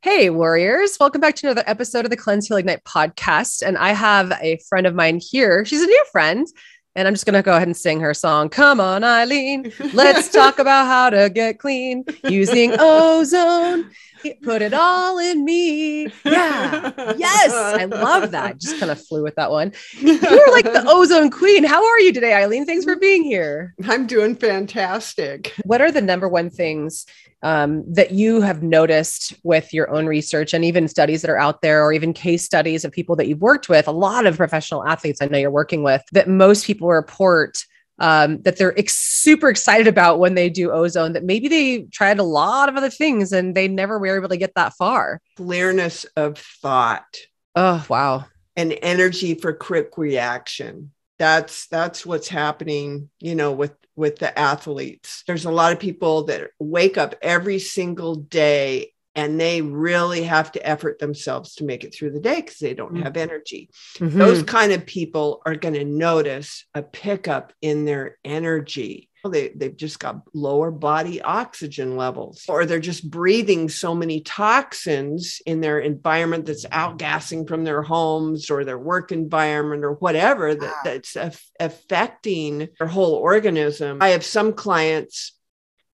Hey, warriors. Welcome back to another episode of the Cleanse Heal Ignite podcast. And I have a friend of mine here. She's a new friend. And I'm just going to go ahead and sing her song. Come on, Eileen. Let's talk about how to get clean using Ozone. Put it all in me. Yeah. Yes. I love that. Just kind of flew with that one. You're like the Ozone queen. How are you today, Eileen? Thanks for being here. I'm doing fantastic. What are the number one things that you have noticed with your own research and even studies that are out there, or even case studies of people that you've worked with, a lot of professional athletes I know you're working with, that most people report that they're super excited about when they do Ozone, that maybe they tried a lot of other things and they never were able to get that far? Clearness of thought. Oh, wow. And energy for quick reaction. That's what's happening, with the athletes. There's a lot of people that wake up every single day and they really have to effort themselves to make it through the day because they don't have energy. Mm-hmm. Those kind of people are going to notice a pickup in their energy. They've just got lower body oxygen levels, or they're just breathing so many toxins in their environment that's outgassing from their homes or their work environment or whatever that's affecting their whole organism. I have some clients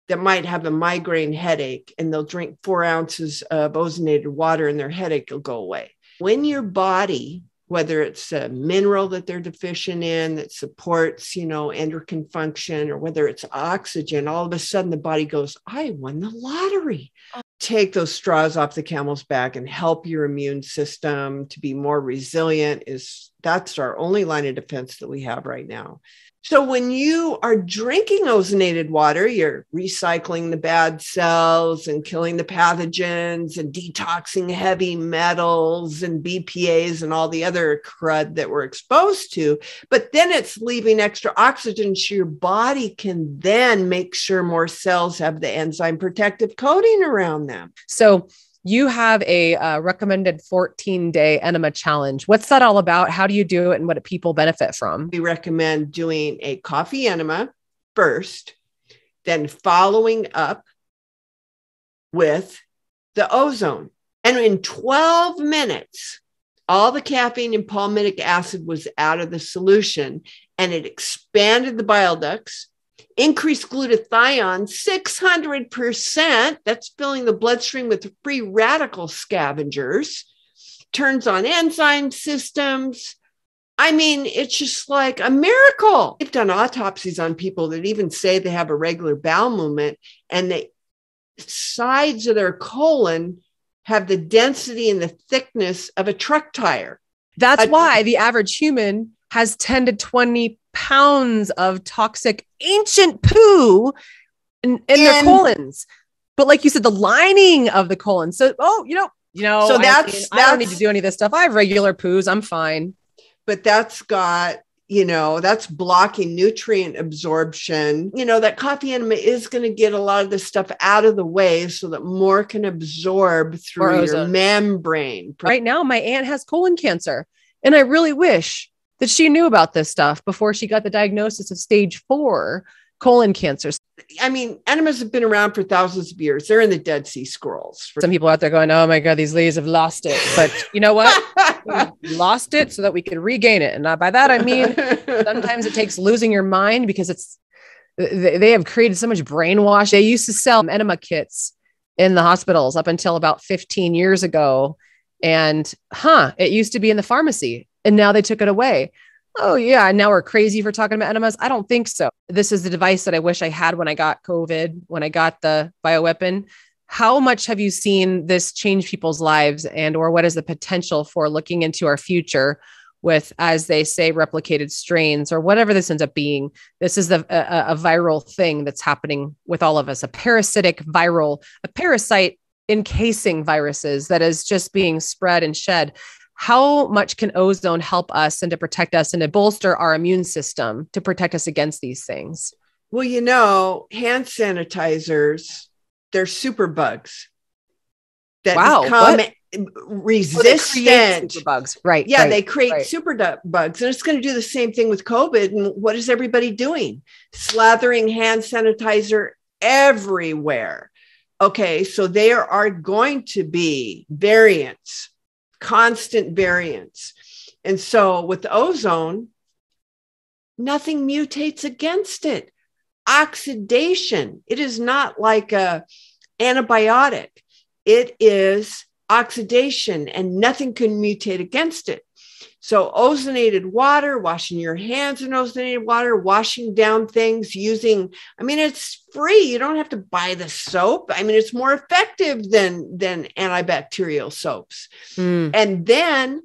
that might have a migraine headache and they'll drink 4 ounces of ozonated water and their headache will go away. When your body, whether it's a mineral that they're deficient in that supports, endocrine function, or whether it's oxygen, all of a sudden the body goes, I won the lottery. Take those straws off the camel's back and help your immune system to be more resilient. That's our only line of defense that we have right now. So when you are drinking ozonated water, you're recycling the bad cells and killing the pathogens and detoxing heavy metals and BPAs and all the other crud that we're exposed to. But then it's leaving extra oxygen so your body can then make sure more cells have the enzyme protective coating around them. So you have a recommended 14-day enema challenge. What's that all about? How do you do it and what do people benefit from? We recommend doing a coffee enema first, then following up with the ozone. And in 12 minutes, all the caffeine and palmitic acid was out of the solution and it expanded the bile ducts, increased glutathione 600%. That's filling the bloodstream with free radical scavengers, turns on enzyme systems. I mean, it's just like a miracle. They've done autopsies on people that even say they have a regular bowel movement and the sides of their colon have the density and the thickness of a truck tire. That's why the average human has 10 to 20 pounds of toxic ancient poo in their colons. But like you said, the lining of the colon. So, so I don't need to do any of this stuff. I have regular poos. I'm fine. But that's got, that's blocking nutrient absorption. That coffee enema is going to get a lot of this stuff out of the way so that more can absorb through your membrane. Right now, my aunt has colon cancer. And I really wish that she knew about this stuff before she got the diagnosis of stage 4 colon cancer. I mean, enemas have been around for thousands of years. They're in the Dead Sea Scrolls. Some people out there going, oh my God, these ladies have lost it. But you know what? We lost it so that we could regain it. And by that, I mean, sometimes it takes losing your mind because they have created so much brainwash. They used to sell enema kits in the hospitals up until about 15 years ago. And it used to be in the pharmacy. And now they took it away. Oh yeah. Now we're crazy for talking about enemas. I don't think so. This is the device that I wish I had when I got COVID, when I got the bioweapon. How much have you seen this change people's lives, or what is the potential for looking into our future with, as they say, replicated strains or whatever this ends up being? This is a viral thing that's happening with all of us, a parasitic viral, a parasite encasing viruses that is just being spread and shed. How much can ozone help us and to protect us and to bolster our immune system to protect us against these things? Well, hand sanitizers, they're super bugs that become resistant. Super bugs, right? Yeah, they create super bugs. And it's going to do the same thing with COVID. And what is everybody doing? Slathering hand sanitizer everywhere. Okay, so there are going to be variants, constant variants. And so with ozone, nothing mutates against it. Oxidation, it is not like a antibiotic. It is oxidation and nothing can mutate against it. So ozonated water, washing your hands in ozonated water, washing down things using, I mean, it's free. You don't have to buy the soap. I mean, it's more effective than antibacterial soaps. And then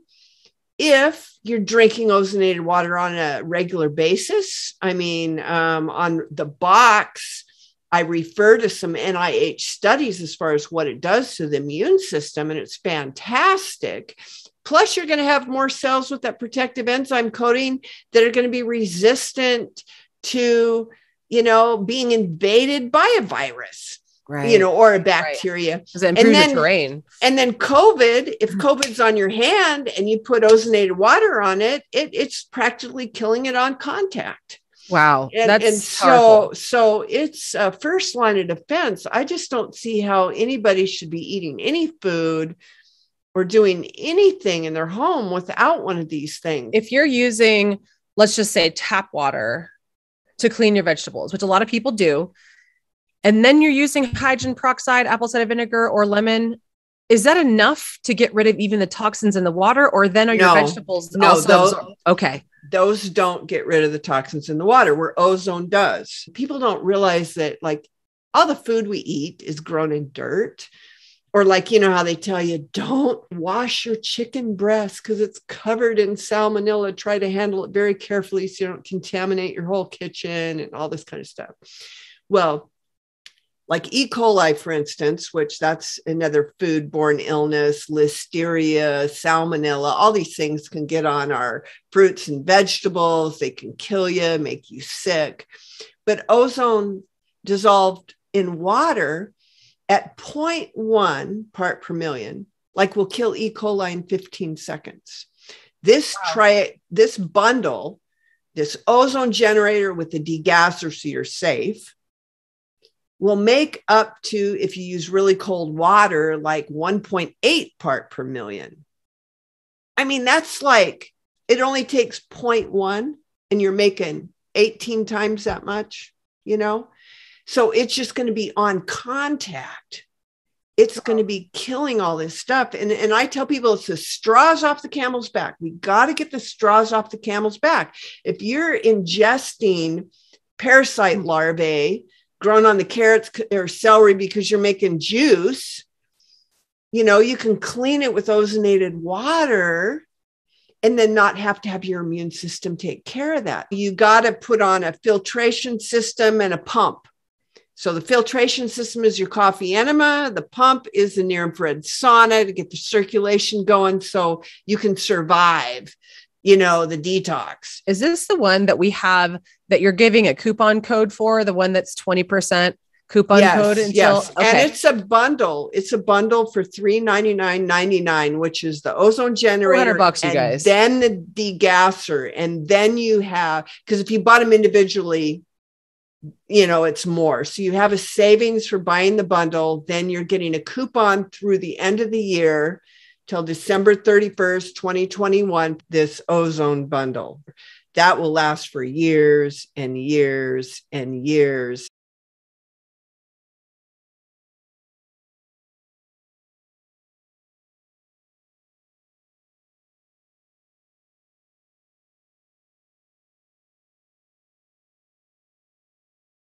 if you're drinking ozonated water on a regular basis, I mean, on the box, I refer to some NIH studies as far as what it does to the immune system, and it's fantastic. Plus, you're going to have more cells with that protective enzyme coating that are going to be resistant to, being invaded by a virus, right, or a bacteria. Because it improves the terrain. And then COVID, if COVID's on your hand and you put ozonated water on it, it's practically killing it on contact. Wow. So it's a first line of defense. I just don't see how anybody should be eating any food or doing anything in their home without one of these things. If you're using, let's just say, tap water to clean your vegetables, which a lot of people do, and then you're using hydrogen peroxide, apple cider vinegar, or lemon, is that enough to get rid of even the toxins in the water? Or then are your vegetables also okay? Those don't get rid of the toxins in the water, where ozone does. People don't realize that, like, all the food we eat is grown in dirt. Or like, how they tell you, don't wash your chicken breast because it's covered in salmonella. Try to handle it very carefully so you don't contaminate your whole kitchen and all this kind of stuff. Well, like E. coli, for instance, which that's another foodborne illness, listeria, salmonella, all these things can get on our fruits and vegetables. They can kill you, make you sick. But ozone dissolved in water at 0.1 part per million, like, will kill E. coli in 15 seconds. This bundle, this ozone generator with the degasser so you're safe, will make up to, if you use really cold water, like 1.8 part per million. I mean, that's like, it only takes 0.1 and you're making 18 times that much, So it's just going to be on contact. It's going to be killing all this stuff. And I tell people, it's the straws off the camel's back. We got to get the straws off the camel's back. If you're ingesting parasite larvae grown on the carrots or celery because you're making juice, you can clean it with ozonated water and then not have to have your immune system take care of that. You got to put on a filtration system and a pump. So the filtration system is your coffee enema. The pump is the near infrared sauna to get the circulation going so you can survive, the detox. Is this the one that we have that you're giving a coupon code for, the one that's 20% coupon code? Yes. Okay. And it's a bundle. It's a bundle for $399.99, which is the ozone generator, $400, you guys. Then the degasser. And then you have, because if you bought them individually, it's more. So you have a savings for buying the bundle. Then you're getting a coupon through the end of the year till December 31st, 2021, this ozone bundle. That will last for years and years and years.